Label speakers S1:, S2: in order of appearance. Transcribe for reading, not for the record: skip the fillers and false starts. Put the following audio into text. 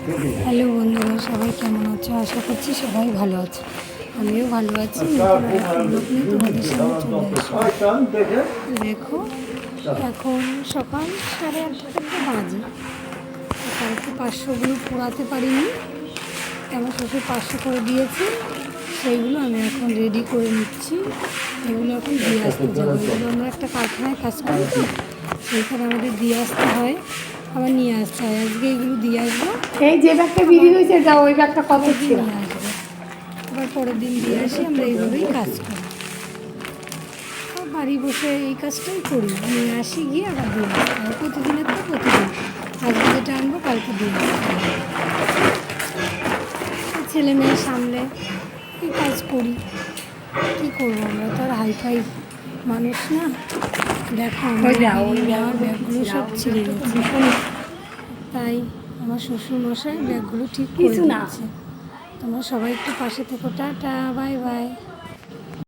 S1: Hello বন্ধুরা, সবাই কেমন আছো? আশা করছি সবাই ভালো আছে। আমিও ভালো আছি। নতুন একটা ব্লগ নিয়ে তোমাদের সামনে চলে আসলাম। দেখো, এখন সকাল 8:30 বাজে। কালকে 500গুলো পোড়াতে পারিনি, আমার শ্বশুর 500 করে দিয়েছে। সেইগুলো আমি এখন রেডি করে নিচ্ছি। এগুলো এখন দিয়ে আসতে যাবো। এগুলো আমরা একটা কারখানায় কাজ করি, তো সেইখানে আমাদের দিয়ে আসতে হয়, আবার নিয়ে আসতে হয়। আজকে এগুলো দিয়ে আসবো।
S2: এই যে ব্যাগটা বিক্রি হয়েছে, যা ওই ব্যাগটা কত ছিল?
S1: নিয়ে আসবো, আবার পরের দিন দিয়ে আসি। আমরা এইভাবেই কাজ করি, আর বাড়ি বসে এই কাজটাই করি। নিয়ে আসি, গিয়ে আবার দিয়ে আসতে হয়। প্রতিদিনের তো প্রতিদিন, আজকে যেটা আনবো কালকে দিয়ে আসতে হয়। ছেলে মেয়ে সামলে এই কাজ করি। কী করবো, আমরা তো আর হাইফাই মানুষ না। দেখো আমার ব্যাগগুলো সব ছিঁড়ে গেছে, তাই আমার শ্বশুরমশাই ব্যাগগুলো ঠিক করে দিচ্ছে। তোমরা সবাই একটু পাশে থেকো। Tata, bye bye.